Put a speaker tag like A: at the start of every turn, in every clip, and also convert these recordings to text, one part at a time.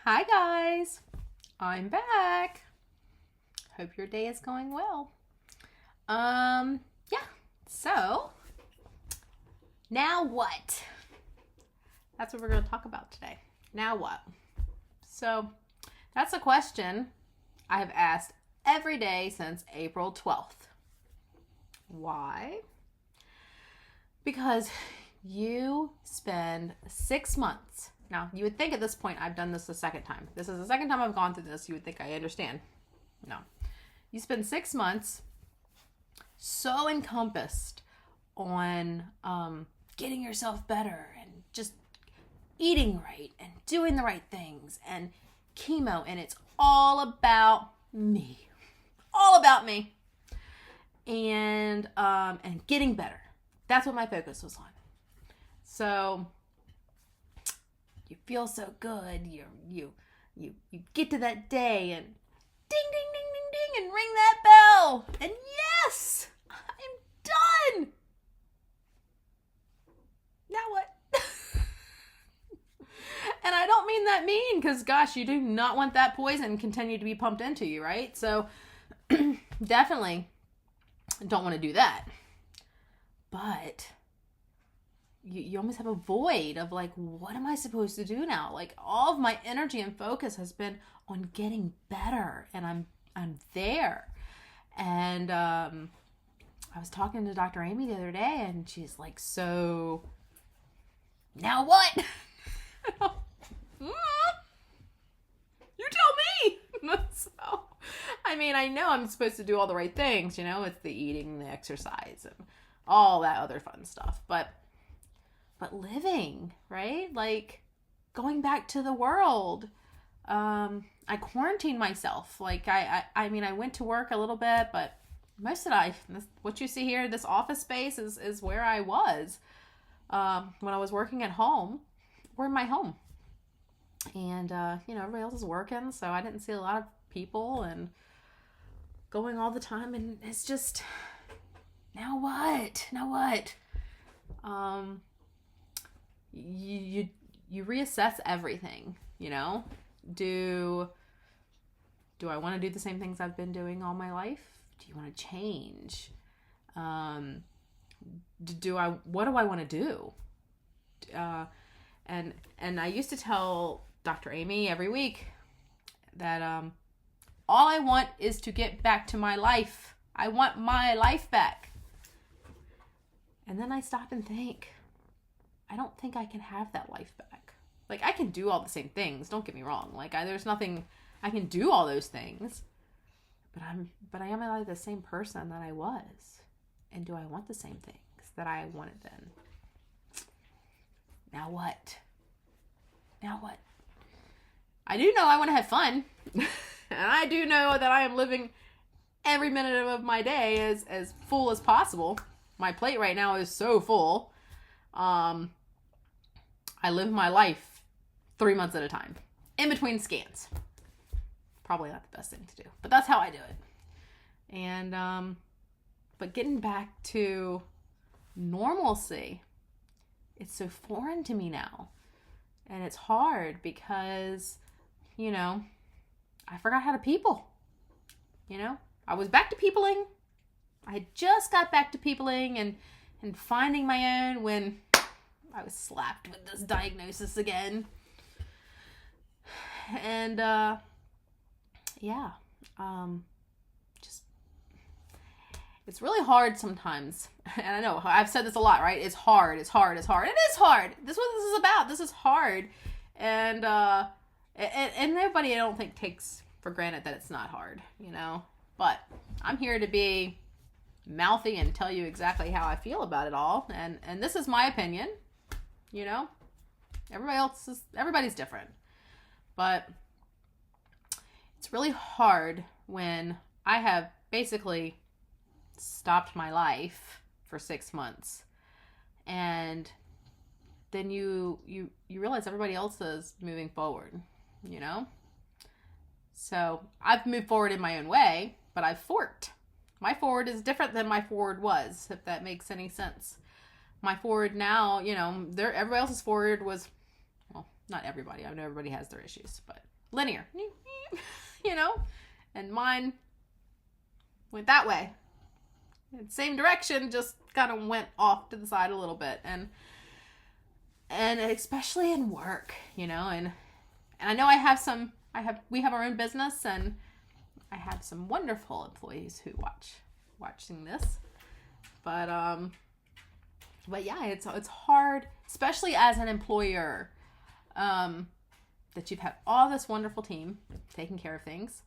A: Hi guys, I'm back. Hope your day is going well. Yeah. So, now what? That's what we're going to talk about today. Now what? So, that's a question I have asked every day since April 12th. Why? Because you spend 6 months. Now, you would think at this point I've done this the second time. This is the second time I've gone through this. You would think I understand. No. You spend 6 months so encompassed on getting yourself better and just eating right and doing the right things and chemo, and it's all about me. All about me. And getting better. That's what my focus was on. So you feel so good. You get to that day and ding ding ding ding ding and ring that bell. And yes, I'm done. Now what? And I don't mean that mean, because gosh, you do not want that poison continue to be pumped into you, right? So definitely don't want to do that. But you almost have a void of like, what am I supposed to do now? Like, all of my energy and focus has been on getting better, and I'm there. And I was talking to Dr. Amy the other day, and she's like, so now what? You tell me. So, I mean, I know I'm supposed to do all the right things, it's the eating, the exercise, and all that other fun stuff, but living, right? Like, going back to the world. I quarantined myself. Like, I mean, I went to work a little bit, but most of what you see here, this office space is where I was when I was working at home, or in my home. And, everybody else is working, so I didn't see a lot of people and going all the time, and it's just, now what? You reassess everything, Do I want to do the same things I've been doing all my life? Do you want to change? What do I want to do? And I used to tell Dr. Amy every week that all I want is to get back to my life. I want my life back. And then I stop and think, I don't think I can have that life back. Like, I can do all the same things, don't get me wrong. Like, there's nothing, I can do all those things, but I am like the same person that I was. And do I want the same things that I wanted then? Now what? I do know I want to have fun. And I do know that I am living every minute of my day as full as possible. My plate right now is so full. I live my life 3 months at a time, in between scans. Probably not the best thing to do, but that's how I do it. And but getting back to normalcy, it's so foreign to me now, and it's hard because I forgot how to people. I was back to peopling. I had just got back to peopling and finding my own when I was slapped with this diagnosis again. And, just, it's really hard sometimes. And I know, I've said this a lot, right? It's hard. It is hard. It is hard. This is what this is about. This is hard. And nobody, I don't think, takes for granted that it's not hard, But I'm here to be mouthy and tell you exactly how I feel about it all. And this is my opinion, everybody's different. But it's really hard when I have basically stopped my life for 6 months, and then you realize everybody else is moving forward, So I've moved forward in my own way, but I've forked. My forward is different than my forward was, if that makes any sense. My forward now, everybody else's forward was, well, not everybody. I know everybody has their issues, but linear, you know, and mine went that way. Same direction, just kind of went off to the side a little bit. And especially in work, you know, and I know we have our own business, and I have some wonderful employees who watching this. But yeah, it's hard, especially as an employer, that you've had all this wonderful team taking care of things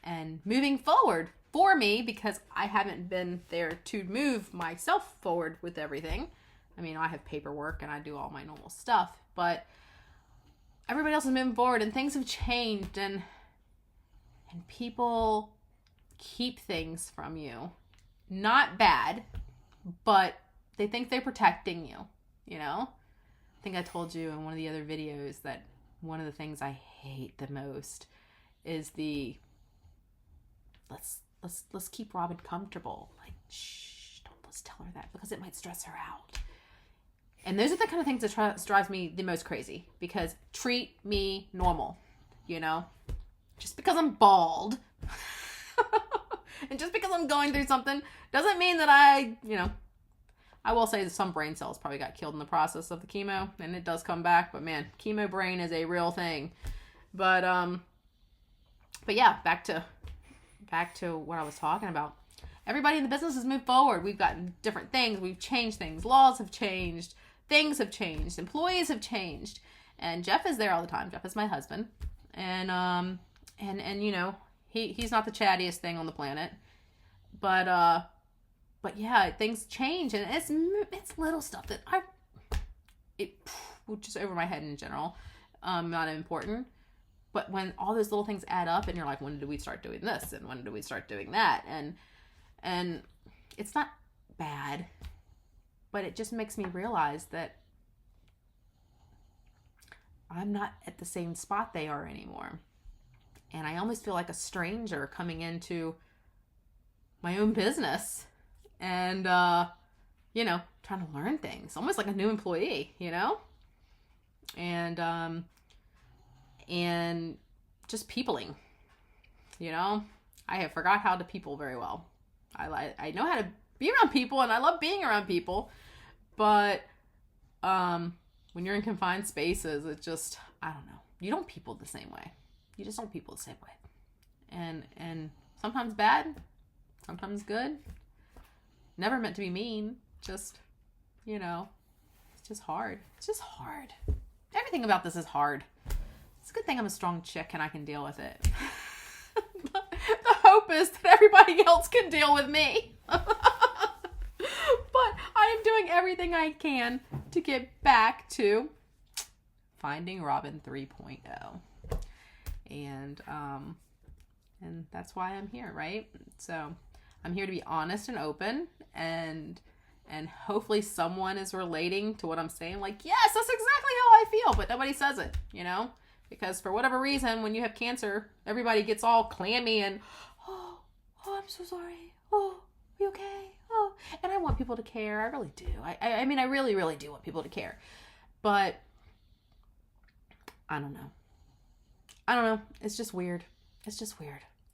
A: and moving forward for me, because I haven't been there to move myself forward with everything. I mean, I have paperwork and I do all my normal stuff, but everybody else is moving forward and things have changed, and people keep things from you. Not bad, but they think they're protecting you, you know? I think I told you in one of the other videos that one of the things I hate the most is the let's keep Robin comfortable. Like, shh, let's tell her that because it might stress her out. And those are the kind of things that drives me the most crazy, because treat me normal, you know? Just because I'm bald and just because I'm going through something doesn't mean that I will say that some brain cells probably got killed in the process of the chemo, and it does come back, but man, chemo brain is a real thing. But yeah, back to what I was talking about. Everybody in the business has moved forward. We've gotten different things. We've changed things. Laws have changed. Things have changed. Employees have changed. And Jeff is there all the time. Jeff is my husband. And you know, he's not the chattiest thing on the planet. But yeah, things change, and it's little stuff that just over my head in general, not important. But when all those little things add up, and you're like, when did we start doing this, and when did we start doing that, and it's not bad, but it just makes me realize that I'm not at the same spot they are anymore, and I almost feel like a stranger coming into my own business. And, you know, trying to learn things, almost like a new employee, you know, and just peopling, you know, I have forgot how to people very well. I know how to be around people, and I love being around people, but, when you're in confined spaces, it just, I don't know, you don't people the same way. You just don't people the same way. And sometimes bad, sometimes good. Never meant to be mean, just, you know, it's just hard. It's just hard. Everything about this is hard. It's a good thing I'm a strong chick and I can deal with it. The hope is that everybody else can deal with me. But I am doing everything I can to get back to finding Robin 3.0. And that's why I'm here, right? So I'm here to be honest and open, and hopefully someone is relating to what I'm saying. Like, yes, that's exactly how I feel, but nobody says it, you know? Because for whatever reason, when you have cancer, everybody gets all clammy and, oh, I'm so sorry. Oh, are you okay? Oh, and I want people to care. I really do. I mean, I really, really do want people to care. But I don't know. It's just weird.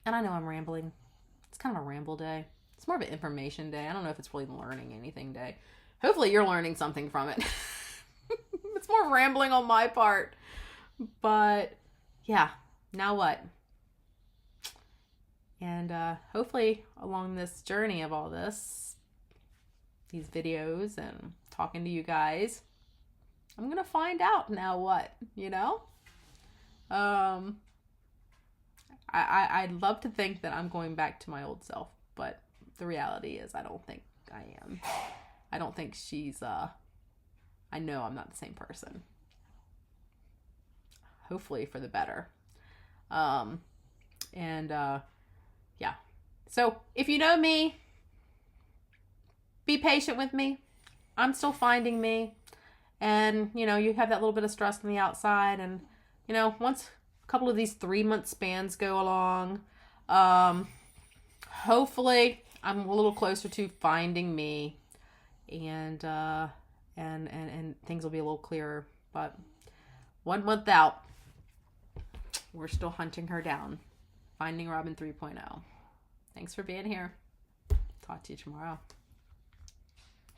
A: And I know I'm rambling. It's kind of a ramble day. It's more of an information day. I don't know if it's really learning anything day. Hopefully you're learning something from it. It's more rambling on my part. But yeah, now what? And hopefully along this journey of all this, these videos and talking to you guys, I'm going to find out now what, you know? I'd love to think that I'm going back to my old self, but the reality is I don't think I am. I don't think she's, I know I'm not the same person. Hopefully for the better. Yeah. So if you know me, be patient with me. I'm still finding me. And, you know, you have that little bit of stress on the outside. And, you know, once a couple of these 3-month spans go along, hopefully I'm a little closer to finding me. And things will be a little clearer. But 1 month out, we're still hunting her down. Finding Robin 3.0. Thanks for being here. Talk to you tomorrow.